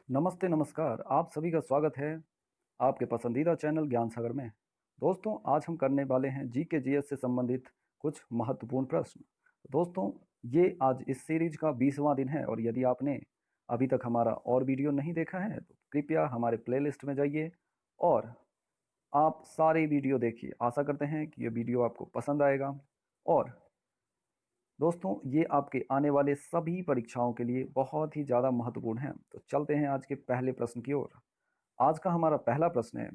नमस्ते नमस्कार, आप सभी का स्वागत है आपके पसंदीदा चैनल ज्ञान सागर में। दोस्तों, आज हम करने वाले हैं जीके जीएस से संबंधित कुछ महत्वपूर्ण प्रश्न। दोस्तों, ये आज इस सीरीज का 20वां दिन है और यदि आपने अभी तक हमारा और वीडियो नहीं देखा है तो कृपया हमारे प्लेलिस्ट में जाइए और आप सारे वीडियो देखिए। आशा करते हैं कि ये वीडियो आपको पसंद आएगा और दोस्तों, ये आपके आने वाले सभी परीक्षाओं के लिए बहुत ही ज़्यादा महत्वपूर्ण है। तो चलते हैं आज के पहले प्रश्न की ओर। आज का हमारा पहला प्रश्न है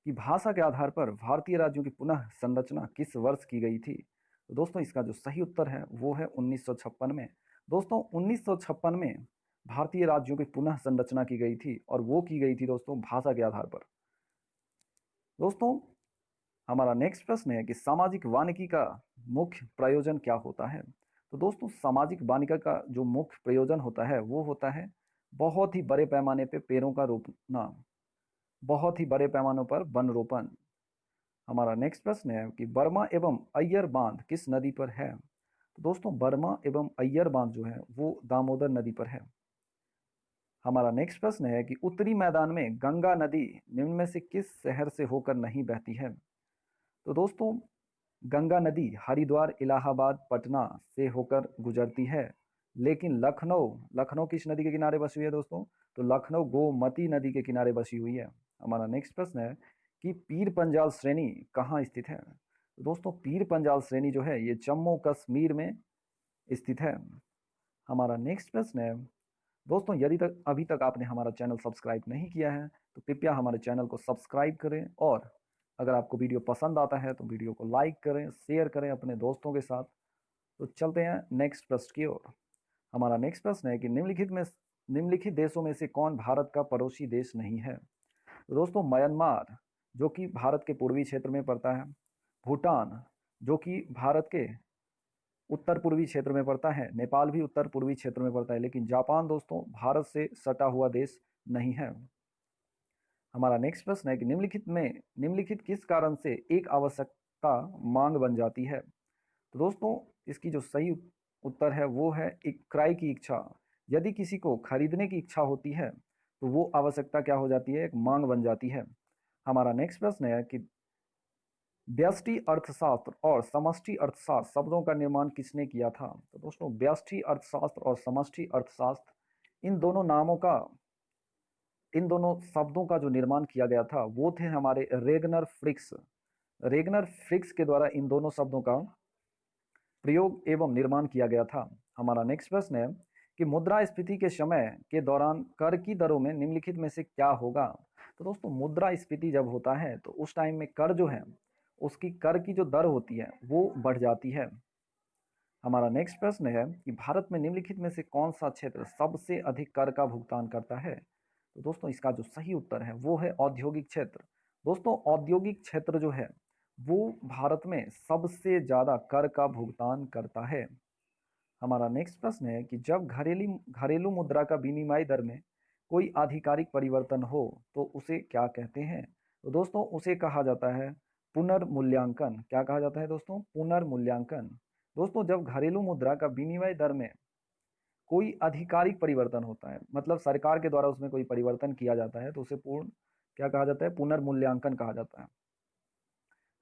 कि भाषा के आधार पर भारतीय राज्यों की पुनः संरचना किस वर्ष की गई थी। तो दोस्तों, इसका जो सही उत्तर है वो है 1956 में। दोस्तों, 1956 में भारतीय राज्यों की पुनः संरचना की गई थी और वो की गई थी दोस्तों भाषा के आधार पर। दोस्तों, हमारा नेक्स्ट प्रश्न है कि सामाजिक वानिकी का मुख्य प्रयोजन क्या होता है। तो दोस्तों, सामाजिक वानिका का जो मुख्य प्रयोजन होता है वो होता है बहुत ही बड़े पैमाने पे पेड़ों का रोपना, बहुत ही बड़े पैमानों पर वन रोपण। हमारा नेक्स्ट प्रश्न है कि बर्मा एवं अय्यर बांध किस नदी पर है। तो दोस्तों, बर्मा एवं अय्यर बांध जो है वो दामोदर नदी पर है। हमारा नेक्स्ट प्रश्न है कि उत्तरी मैदान में गंगा नदी निम्न में से किस शहर से होकर नहीं बहती है। तो दोस्तों, गंगा नदी हरिद्वार, इलाहाबाद, पटना से होकर गुजरती है, लेकिन लखनऊ लखनऊ किस नदी के किनारे बसी हुई है दोस्तों। तो लखनऊ गोमती नदी के किनारे बसी हुई है। हमारा नेक्स्ट प्रश्न है कि पीर पंजाल श्रेणी कहाँ स्थित है। तो दोस्तों, पीर पंजाल श्रेणी जो है ये जम्मू कश्मीर में स्थित है। हमारा नेक्स्ट प्रश्न है दोस्तों, यदि तक अभी तक आपने हमारा चैनल सब्सक्राइब नहीं किया है तो कृपया हमारे चैनल को सब्सक्राइब करें और अगर आपको वीडियो पसंद आता है तो वीडियो को लाइक करें, शेयर करें अपने दोस्तों के साथ। तो चलते हैं नेक्स्ट प्रश्न की ओर। हमारा नेक्स्ट प्रश्न है कि निम्नलिखित देशों में से कौन भारत का पड़ोसी देश नहीं है। तो दोस्तों, म्यांमार जो कि भारत के पूर्वी क्षेत्र में पड़ता है, भूटान जो कि भारत के उत्तर पूर्वी क्षेत्र में पड़ता है, नेपाल भी उत्तर पूर्वी क्षेत्र में पड़ता है, लेकिन जापान दोस्तों भारत से सटा हुआ देश नहीं है। हमारा नेक्स्ट प्रश्न है कि निम्नलिखित किस कारण से एक आवश्यकता मांग बन जाती है। तो दोस्तों, इसकी जो सही उत्तर है वो है एक क्रय की इच्छा। यदि किसी को खरीदने की इच्छा होती है तो वो आवश्यकता क्या हो जाती है, एक मांग बन जाती है। हमारा नेक्स्ट प्रश्न है कि व्यष्टि अर्थशास्त्र और समष्टि अर्थशास्त्र शब्दों का निर्माण किसने किया था। तो दोस्तों, व्यष्टि अर्थशास्त्र और समष्टि अर्थशास्त्र इन दोनों शब्दों का जो निर्माण किया गया था वो थे हमारे रेगनर फ्रिक्स के द्वारा इन दोनों शब्दों का प्रयोग एवं निर्माण किया गया था। हमारा नेक्स्ट प्रश्न है कि मुद्रास्फीति के समय के दौरान कर की दरों में निम्नलिखित में से क्या होगा। तो दोस्तों, मुद्रास्फीति जब होता है तो उस टाइम में कर जो है उसकी कर की जो दर होती है वो बढ़ जाती है। हमारा नेक्स्ट प्रश्न है कि भारत में निम्नलिखित में से कौन सा क्षेत्र सबसे अधिक कर का भुगतान करता है। तो दोस्तों, इसका जो सही उत्तर है वो है औद्योगिक क्षेत्र। दोस्तों, औद्योगिक क्षेत्र जो है वो भारत में सबसे ज्यादा कर का भुगतान करता है। हमारा नेक्स्ट प्रश्न है कि जब घरेलू मुद्रा का विनिमय दर में कोई आधिकारिक परिवर्तन हो तो उसे क्या कहते हैं। तो दोस्तों, उसे कहा जाता है पुनर्मूल्यांकन। क्या कहा जाता है दोस्तों, पुनर्मूल्यांकन। दोस्तों, जब घरेलू मुद्रा का विनिमय दर में कोई आधिकारिक परिवर्तन होता है, मतलब सरकार के द्वारा उसमें कोई परिवर्तन किया जाता है तो उसे क्या कहा जाता है, पुनर्मूल्यांकन कहा जाता है।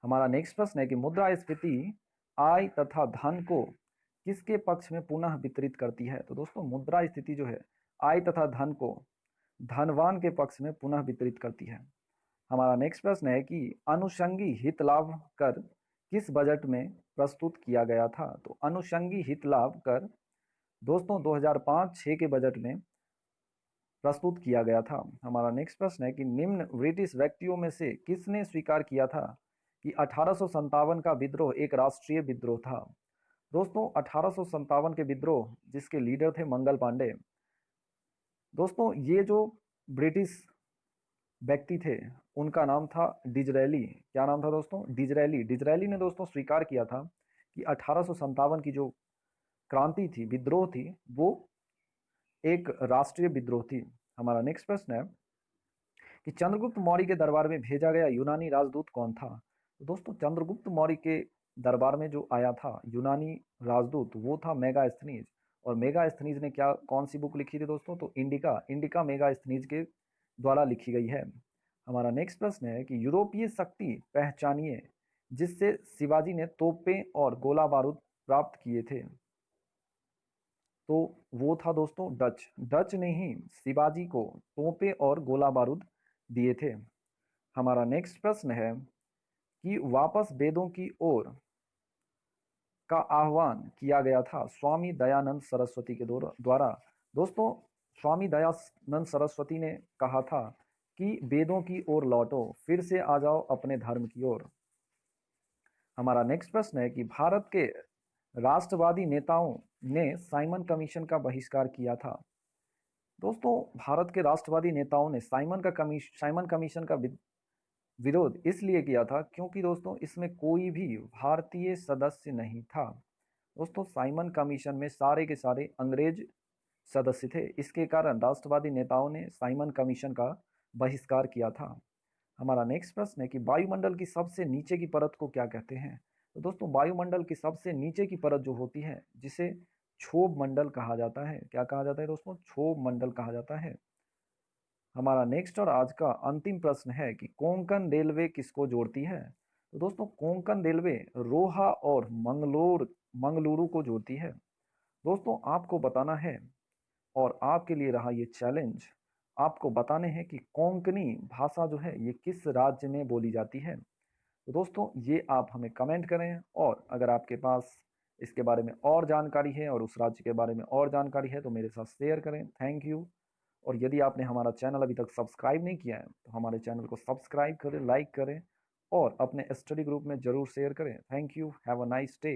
हमारा नेक्स्ट प्रश्न है कि मुद्रास्फीति आय तथा धन को किसके पक्ष में पुनः वितरित करती है। तो दोस्तों, मुद्रास्फीति जो है आय तथा धन को धनवान के पक्ष में पुनः वितरित करती है। हमारा नेक्स्ट प्रश्न है कि अनुषंगी हित लाभ कर किस बजट में प्रस्तुत किया गया था। तो अनुषंगी हित लाभ कर दोस्तों 2005-6 के बजट में प्रस्तुत किया गया था। हमारा नेक्स्ट प्रश्न है कि निम्न ब्रिटिश व्यक्तियों में से किसने स्वीकार किया था कि 1857 का विद्रोह एक राष्ट्रीय विद्रोह था। दोस्तों, 1857 के विद्रोह जिसके लीडर थे मंगल पांडे। दोस्तों, ये जो ब्रिटिश व्यक्ति थे उनका नाम था डिजरैली। क्या नाम था दोस्तों, डिजरैली। डिजरैली ने दोस्तों स्वीकार किया था कि 1857 की जो क्रांति थी, विद्रोह थी, वो एक राष्ट्रीय विद्रोह थी। हमारा नेक्स्ट प्रश्न है कि चंद्रगुप्त मौर्य के दरबार में भेजा गया यूनानी राजदूत कौन था। तो दोस्तों, चंद्रगुप्त मौर्य के दरबार में जो आया था यूनानी राजदूत वो था मेगास्थनीज। और मेगास्थनीज ने कौन सी बुक लिखी थी दोस्तों? तो इंडिका मेगास्थनीज के द्वारा लिखी गई है। हमारा नेक्स्ट प्रश्न है कि यूरोपीय शक्ति पहचानिए जिससे शिवाजी ने तोपें और गोला बारूद प्राप्त किए थे। तो वो था दोस्तों डच ने ही शिवाजी को तोपें और गोला बारूद दिए थे। हमारा नेक्स्ट प्रश्न है कि वापस वेदों की ओर का आह्वान किया गया था स्वामी दयानंद सरस्वती के द्वारा। दोस्तों, स्वामी दयानंद सरस्वती ने कहा था कि वेदों की ओर लौटो, फिर से आ जाओ अपने धर्म की ओर। हमारा नेक्स्ट प्रश्न है कि भारत के राष्ट्रवादी नेताओं ने साइमन कमीशन का बहिष्कार किया था। दोस्तों, भारत के राष्ट्रवादी नेताओं ने साइमन कमीशन का विरोध इसलिए किया था क्योंकि दोस्तों इसमें कोई भी भारतीय सदस्य नहीं था। दोस्तों, साइमन कमीशन में सारे के सारे अंग्रेज सदस्य थे। इसके कारण राष्ट्रवादी नेताओं ने साइमन कमीशन का बहिष्कार किया था। हमारा नेक्स्ट प्रश्न है कि वायुमंडल की सबसे नीचे की परत को क्या कहते हैं? तो दोस्तों, वायुमंडल की सबसे नीचे की परत जो होती है जिसे क्षोभ मंडल कहा जाता है। क्या कहा जाता है दोस्तों? क्षोभ मंडल कहा जाता है। हमारा नेक्स्ट और आज का अंतिम प्रश्न है कि कोंकण रेलवे किसको जोड़ती है? तो दोस्तों, कोंकण रेलवे रोहा और मंगलुरु को जोड़ती है। दोस्तों, आपको बताना है और आपके लिए रहा ये चैलेंज, आपको बताने हैं कि कोंकणी भाषा जो है ये किस राज्य में बोली जाती है। तो दोस्तों, ये आप हमें कमेंट करें और अगर आपके पास इसके बारे में और जानकारी है और उस राज्य के बारे में और जानकारी है तो मेरे साथ शेयर करें। Thank you. और यदि आपने हमारा चैनल अभी तक सब्सक्राइब नहीं किया है तो हमारे चैनल को सब्सक्राइब करें, लाइक करें और अपने स्टडी ग्रुप में ज़रूर शेयर करें। Thank you. Have a nice day.